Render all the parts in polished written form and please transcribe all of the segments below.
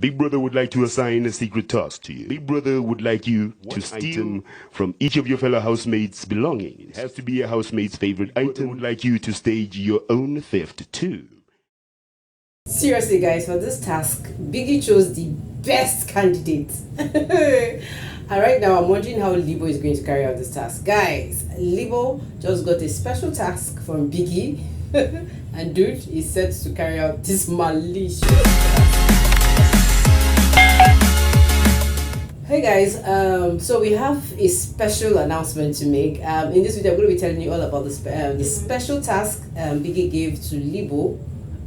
Big Brother would like to assign a secret task to you. Big Brother would like you to steal from each of your fellow housemates' belongings. It has to be a housemate's favorite item. Would like you to stage your own theft too. Seriously, guys, for this task, Biggie chose the best candidate. And right now, I'm wondering how Libo is going to carry out this task. Guys, Libo just got a special task from Biggie, and dude is set to carry out this malicious task. Hey guys, so we have a special announcement to make. In this video, I'm going to be telling you all about the special task Biggie gave to Libo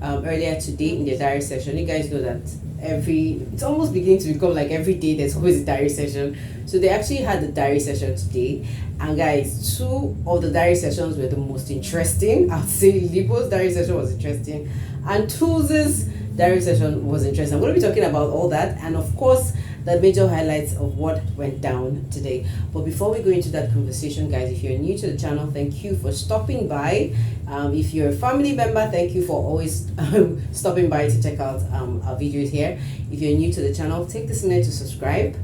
earlier today in the diary session. You guys know that it's almost beginning to become like every day there's always a diary session. So they actually had the diary session today, and guys, two of the diary sessions were the most interesting. I'd say Libo's diary session was interesting, and Tools' diary session was interesting. I'm going to be talking about all that, and of course the major highlights of what went down today. But before we go into that conversation, guys, if you're new to the channel, thank you for stopping by. If you're a family member, thank you for always stopping by to check out our videos here. If you're new to the channel, take this minute to subscribe.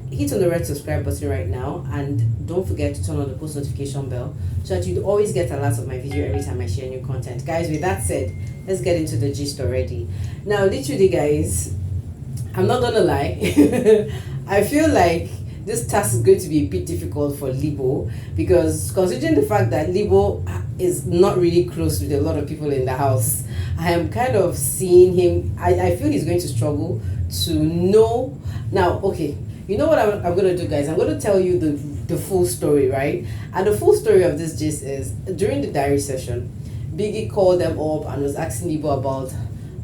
Hit on the red subscribe button right now, and don't forget to turn on the post notification bell so that you'd always get alerts of my video every time I share new content. Guys, with that said, let's get into the gist already. Now, literally, guys, I'm not gonna lie, I feel like this task is going to be a bit difficult for Libo, because considering the fact that Libo is not really close with a lot of people in the house, I am kind of seeing him, I feel he's going to struggle to know. Now, okay, you know what I'm going to do, guys? I'm going to tell you the full story, right? And the full story of this gist is, during the diary session, Biggie called them up and was asking Libo about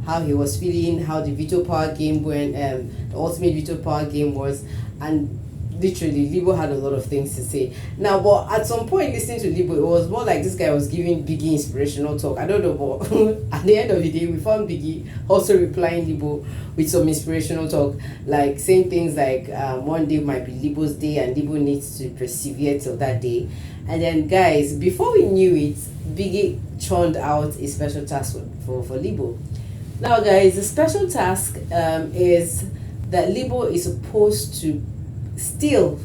how he was feeling, how the veto power game went, the ultimate veto power game was, and literally Libo had a lot of things to say. Now, but at some point listening to Libo, it was more like this guy was giving Biggie inspirational talk. I don't know, but at the end of the day, we found Biggie also replying Libo with some inspirational talk, like saying things like one day might be Libo's day and Libo needs to persevere till that day. And then, guys, before we knew it, Biggie churned out a special task for Libo. Now, guys, the special task is that Libo is supposed to steal.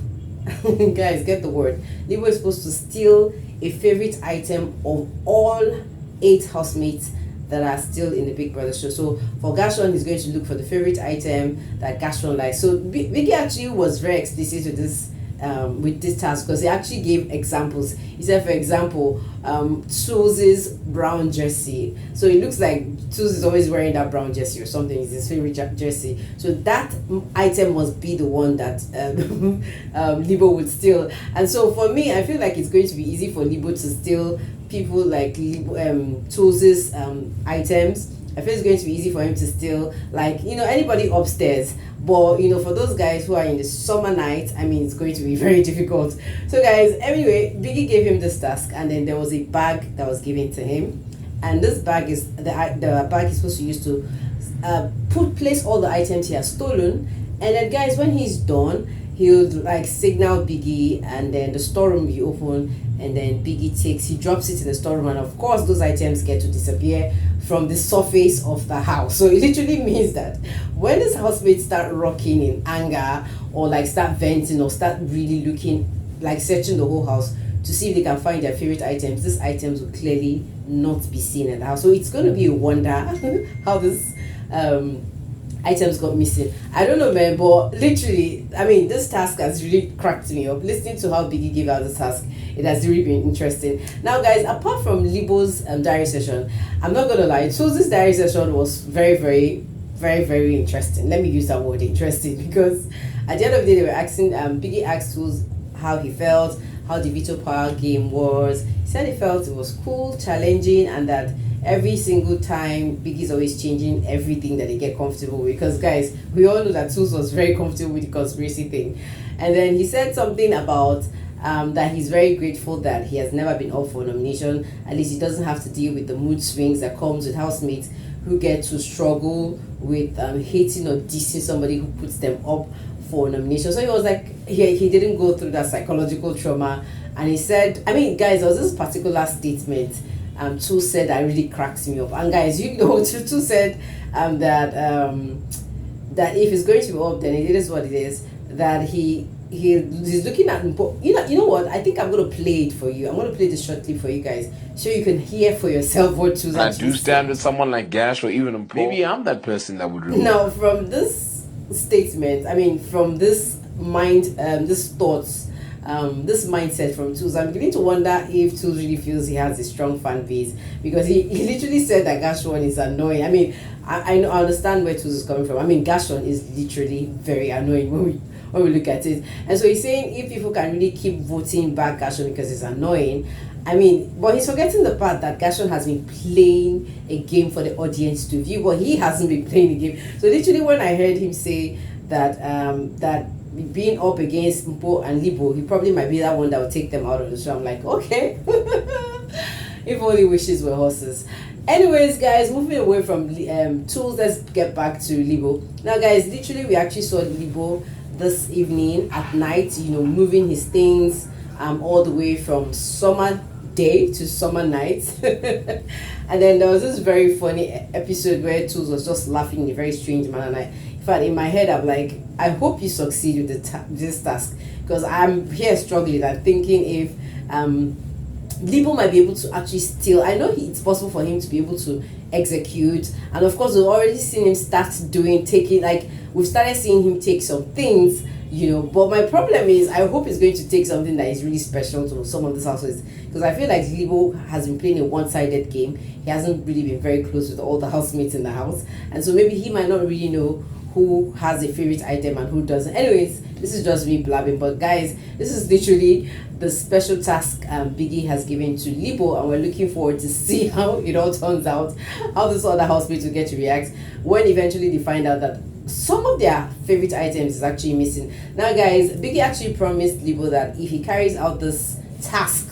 Guys, get the word. Libo is supposed to steal a favorite item of all 8 housemates that are still in the Big Brother show. So for Gashon, he's going to look for the favorite item that Gashon likes. So Biggie actually was very explicit with this task, because he actually gave examples. He said, for example, Tools' brown jersey. So it looks like Tools is always wearing that brown jersey or something. It's his favorite jersey. So that item must be the one that Libo would steal. And so for me, I feel like it's going to be easy for Libo to steal people like Tools' items. I feel it's going to be easy for him to steal, like, anybody upstairs. But, for those guys who are in the summer night, I mean, it's going to be very difficult. So, guys, anyway, Biggie gave him this task, and then there was a bag that was given to him. And this bag is, the bag he's supposed to use to place all the items he has stolen. And then, guys, when he's done, he would, like, signal Biggie, and then the storeroom will be open. And then Biggie he drops it in the storeroom, and of course those items get to disappear from the surface of the house. So it literally means that when these housemates start rocking in anger, or like start venting, or start really looking, like searching the whole house to see if they can find their favorite items, these items will clearly not be seen in the house. So it's going to be a wonder how this items got missing. I don't know, man, but literally, I mean, this task has really cracked me up. Listening to how Biggie gave out this task, it has really been interesting. Now, guys, apart from Libo's diary session, I'm not gonna lie, so this diary session was very, very, very, very interesting. Let me use that word, interesting, because at the end of the day, they were asking, Biggie asked Tools how he felt, how the veto power game was. He said he felt it was cool, challenging, and that every single time Biggie's always changing everything that they get comfortable with, because, guys, we all know that Tools was very comfortable with the conspiracy thing. And then he said something about that he's very grateful that he has never been up for nomination. At least he doesn't have to deal with the mood swings that comes with housemates who get to struggle with hating or dissing somebody who puts them up for nomination. So he was like, he didn't go through that psychological trauma. And he said, I mean, guys, there was this particular statement Tools said that really cracks me up. And guys, Tools said that that if it's going to be up, then it is what it is. That he's looking at, you know what? I think I'm gonna play it for you. I'm gonna play this short clip for you guys, so you can hear for yourself what Tools I actually do stand with someone like Gash or even maybe I'm that person that would remove. Now, from this statement, I mean, from this this thoughts, this mindset from Tools, I'm beginning to wonder if Tools really feels he has a strong fan base, because he literally said that Gashon is annoying. I mean, I understand where Tools is coming from. I mean, Gashon is literally very annoying when we look at it. And so he's saying if people can really keep voting back Gashon because it's annoying, I mean, but he's forgetting the part that Gashon has been playing a game for the audience to view, but he hasn't been playing the game. So literally, when I heard him say that that being up against Mpo and Libo, he probably might be that one that will take them out of the show. I'm like, okay. If only wishes were horses. Anyways, guys, moving away from Tools, let's get back to Libo. Now, guys, literally, we actually saw Libo this evening at night, you know, moving his things all the way from summer day to summer night. And then there was this very funny episode where Tools was just laughing in a very strange manner. And in fact, in my head, I'm like, I hope you succeed with this task, because I'm here struggling and thinking if Libo might be able to actually steal. I know it's possible for him to be able to execute, and of course we've already seen him start taking, like we've started seeing him take some things, you know, but my problem is I hope he's going to take something that is really special to some of these households, because I feel like Libo has been playing a one-sided game. He hasn't really been very close with all the housemates in the house, and so maybe he might not really know who has a favorite item and who doesn't. Anyways, this is just me blabbing, but guys, this is literally the special task Biggie has given to Libo, and we're looking forward to see how it all turns out, how this other housemates will get to react when eventually they find out that some of their favorite items is actually missing. Now, guys, Biggie actually promised Libo that if he carries out this task,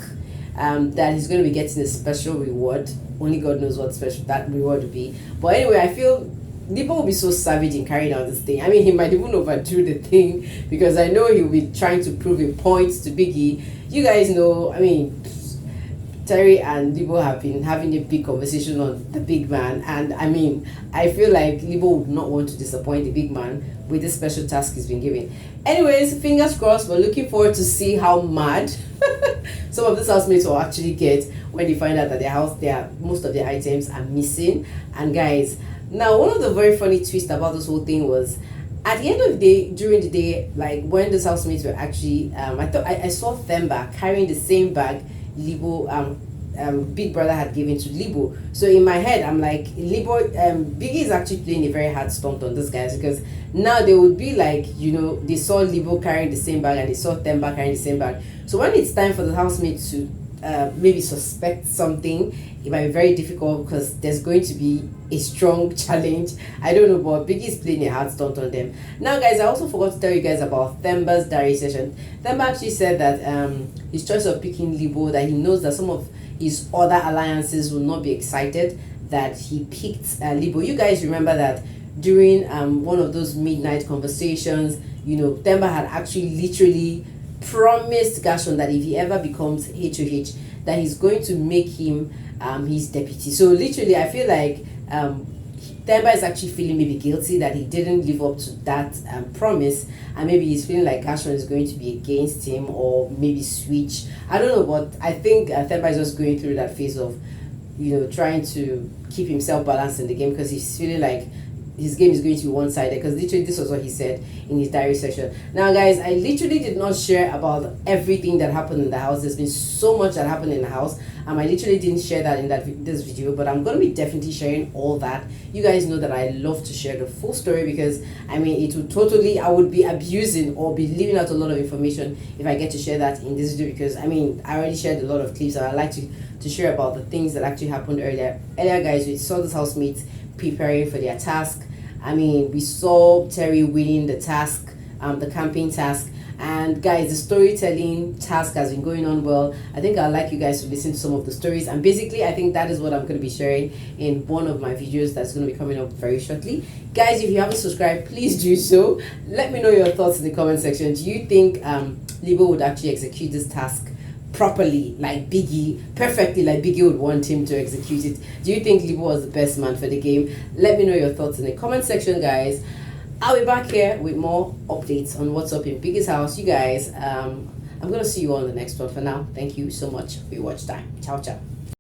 that he's going to be getting a special reward. Only God knows what special that reward will be. But anyway, I feel Libo will be so savage in carrying out this thing. I mean, he might even overdo the thing, because I know he'll be trying to prove a point to Biggie. You guys know, I mean, Terry and Libo have been having a big conversation on the big man, and I mean, I feel like Libo would not want to disappoint the big man with this special task he's been given. Anyways, fingers crossed, we're looking forward to see how mad some of these housemates will actually get when they find out that most of their items are missing. And guys, now one of the very funny twists about this whole thing was, at the end of the day, during the day, like when these housemates were actually, I saw Themba carrying the same bag Libo, Big Brother had given to Libo. So in my head, I'm like, Libo, Biggie is actually playing a very hard stunt on these guys, because now they would be like, you know, they saw Libo carrying the same bag and they saw Themba carrying the same bag. So when it's time for the housemates to maybe suspect something, it might be very difficult, because there's going to be a strong challenge. I don't know, but Biggie is playing a hard stunt on them. Now, guys, I also forgot to tell you guys about Themba's diary session. Themba actually said that his choice of picking Libo, that he knows that some of his other alliances will not be excited that he picked Libo. You guys remember that during one of those midnight conversations, you know, Themba had actually literally promised Gashon that if he ever becomes HOH, that he's going to make him his deputy. So literally, I feel like Themba is actually feeling maybe guilty that he didn't live up to that promise, and maybe he's feeling like Gashon is going to be against him, or maybe switch. I don't know, but I think Themba is just going through that phase of, you know, trying to keep himself balanced in the game, because he's feeling like his game is going to be one-sided, because literally this was what he said in his diary section. Now, guys, I literally did not share about everything that happened in the house. There's been so much that happened in the house. I literally didn't share that in this video, but I'm going to be definitely sharing all that. You guys know that I love to share the full story, because I mean, it would totally, I would be abusing or be leaving out a lot of information if I get to share that in this video, because I mean, I already shared a lot of clips, and I like to share about the things that actually happened earlier. Guys, we saw this housemates preparing for their task. I mean, we saw Terry winning the task, the camping task. And guys, the storytelling task has been going on well. I think I'd like you guys to listen to some of the stories. And basically, I think that is what I'm going to be sharing in one of my videos that's going to be coming up very shortly. Guys, if you haven't subscribed, please do so. Let me know your thoughts in the comment section. Do you think Libo would actually execute this task properly, like Biggie, perfectly like Biggie would want him to execute it? Do you think Libo was the best man for the game? Let me know your thoughts in the comment section, guys. I'll be back here with more updates on what's up in Biggie's house. You guys, I'm gonna see you on the next one. For now, thank you so much for your watch time. Ciao, ciao.